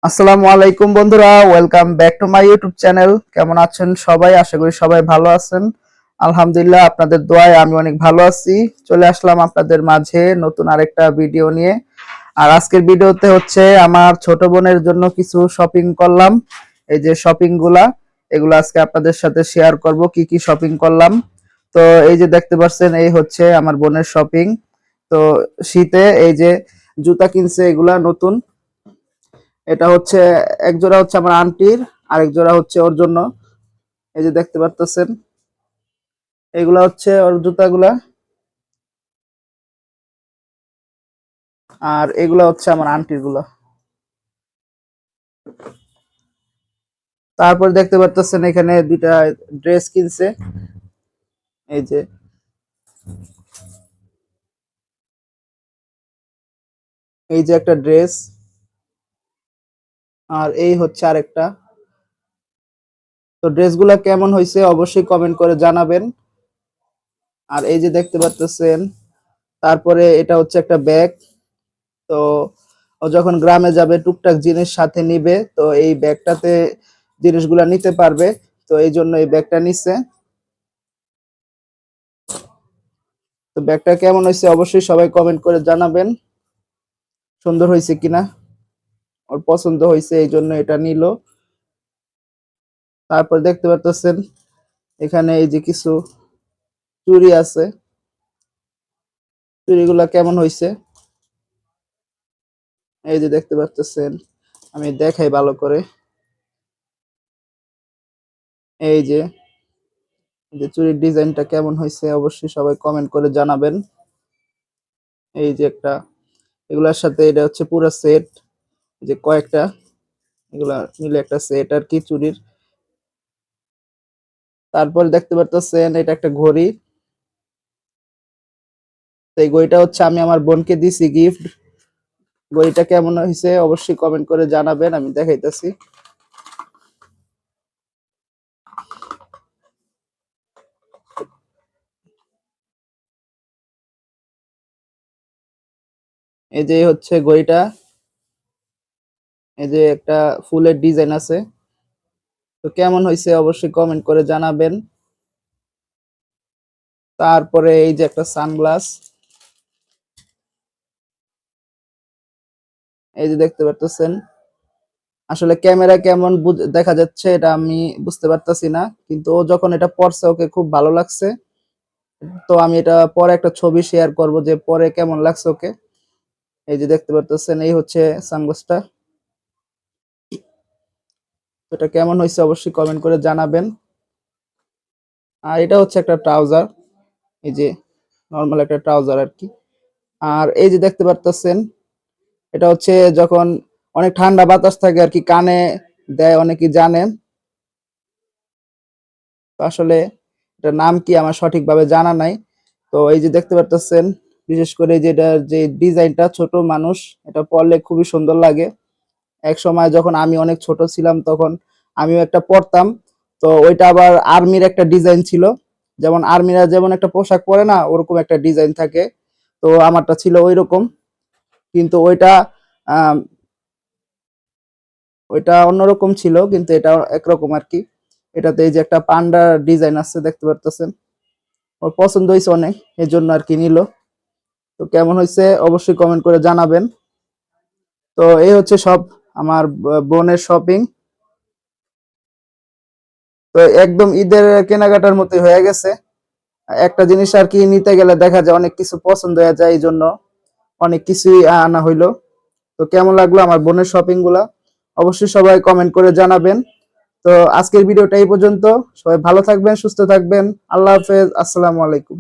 আসসালামু আলাইকুম বন্ধুরা, welcome back to my YouTube channel. কেমন আছেন সবাই? আশা করি সবাই ভালো আছেন। আলহামদুলিল্লাহ, আপনাদের দোয়ায় আমি অনেক ভালো আছি। চলে আসলাম আপনাদের মাঝে নতুন আরেকটা ভিডিও নিয়ে। আর আজকের ভিডিওতে হচ্ছে আমার ছোট বোনের জন্য কিছু শপিং করলাম। এই যে শপিং গুলা, এগুলো আজকে আপনাদের সাথে শেয়ার করব কি কি শপিং করলাম। তো এই যে দেখতে পাচ্ছেন, এই হচ্ছে আমার বোনের শপিং। তো শীতে এই যে জুতা কিনছে, এগুলা নতুন। এটা হচ্ছে এক জোড়া হচ্ছে আমার আন্টির, আরেক জোড়া হচ্ছে ওর জন্য। এই যে দেখতে পারতেছেন, এগুলা হচ্ছে ওর জুতাগুলা, আর এগুলা হচ্ছে আমার আন্টির গুলা। তারপর দেখতে পারতেছেন এখানে দুইটা ড্রেস কিনছে। এই যে এই যে একটা ড্রেস, আর এই হচ্ছে আরেকটা। তো ড্রেসগুলা কেমন হয়েছে অবশ্যই কমেন্ট করে জানাবেন। আর এই যে দেখতে পারতেছেন, তারপরে এটা হচ্ছে একটা ব্যাগ। তো ও যখন গ্রামে যাবে টুকটাক জিনিস সাথে নিবে, তো এই ব্যাগটাতে জিনিসগুলা নিতে পারবে। তো এই জন্য এই ব্যাগটা নিচ্ছে। তো ব্যাগটা কেমন হয়েছে অবশ্যই সবাই কমেন্ট করে জানাবেন, সুন্দর হয়েছে কিনা। ওর পছন্দ হয়েছে এই জন্য এটা নিল। তারপর দেখতে পারতেছেন এখানে এই যে কিছু চুড়ি আছে, চুড়িগুলা কেমন হয়েছে এই যে দেখতে পারতেছেন। আমি দেখাই ভালো করে। এই যে এই যে চুড়ির ডিজাইনটা কেমন হয়েছে অবশ্যই সবাই কমেন্ট করে জানাবেন। এই যে একটা, এগুলার সাথে এটা হচ্ছে পুরো সেট, যে কয়েকটা, এগুলা মিলে একটা সেট আর কি চুড়ির। তারপর দেখতে পারতেছেন এটা একটা ঘড়ি। তো এই ঘড়িটা হচ্ছে আমি আমার বোনকে দিছি গিফট। ঘড়িটা কেমন হয়েছে অবশ্যই কমেন্ট করে জানাবেন, আমি দেখাইতেছি। এই যে হচ্ছে ঘড়িটা, এই যে একটা ফুলের ডিজাইন আছে। তো কেমন হয়েছে অবশ্যই কমেন্ট করে জানাবেন। তারপরে এই যে একটা সানগ্লাস, এই যে দেখতে পারতেছেন। আসলে ক্যামেরা কেমন দেখা যাচ্ছে এটা আমি বুঝতে পারতাছি না, কিন্তু ও যখন এটা পরছে ওকে খুব ভালো লাগছে। তো আমি এটা পরে একটা ছবি শেয়ার করব যে পরে কেমন লাগছে ওকে। এই যে দেখতে পারতেছেন, এই হচ্ছে সানগ্লাসটা। এটা কেমন হয়েছে অবশ্যই কমেন্ট করে জানাবেন। আর এটা হচ্ছে একটা ট্রাউজার, এই যে নর্মাল একটা ট্রাউজার আর কি। আর এই যে দেখতে পারতেছেন, এটা হচ্ছে যখন অনেক ঠান্ডা বাতাস থাকে আর কি, কানে দেয়, অনেকেই জানেন। তো আসলে এটার নাম কি আমার সঠিকভাবে জানা নাই। তো এই যে দেখতে পারতেছেন, বিশেষ করে যেটা যে ডিজাইনটা, ছোট মানুষ এটা পরলে খুবই সুন্দর লাগে। এক সময় যখন আমি অনেক ছোট ছিলাম তখন আমিও একটা পরতাম। তো ওইটা আবার আর্মির একটা ডিজাইন ছিল, যেমন আর্মিরা যেমন একটা পোশাক পরে না, ওরকম একটা ডিজাইন থাকে। তো আমারটা ছিল ওই রকম, কিন্তু ওইটা আহ ওইটা অন্যরকম ছিল, কিন্তু এটা একরকম আর কি। এটাতে এই যে একটা পান্ডার ডিজাইন আছে দেখতে পারতেছেন। ওর পছন্দ হয়েছে অনেক, এই জন্য আর কি নিল। তো কেমন হয়েছে অবশ্যই কমেন্ট করে জানাবেন। তো এই হচ্ছে সব আমার বোনের শপিং। তো একদম ঈদের কেনাকাটার মতোই হয়ে গেছে। একটা জিনিস আর কি নিতে গেলে দেখা যায় অনেক কিছু পছন্দ হয়ে যায়, এই জন্য অনেক কিছুই আনা হইলো। তো কেমন লাগলো আমার বোনের শপিং গুলা অবশ্যই সবাই কমেন্ট করে জানাবেন। তো আজকের ভিডিওটা এই পর্যন্ত। সবাই ভালো থাকবেন, সুস্থ থাকবেন। আল্লাহ হাফেজ, আসসালামু আলাইকুম।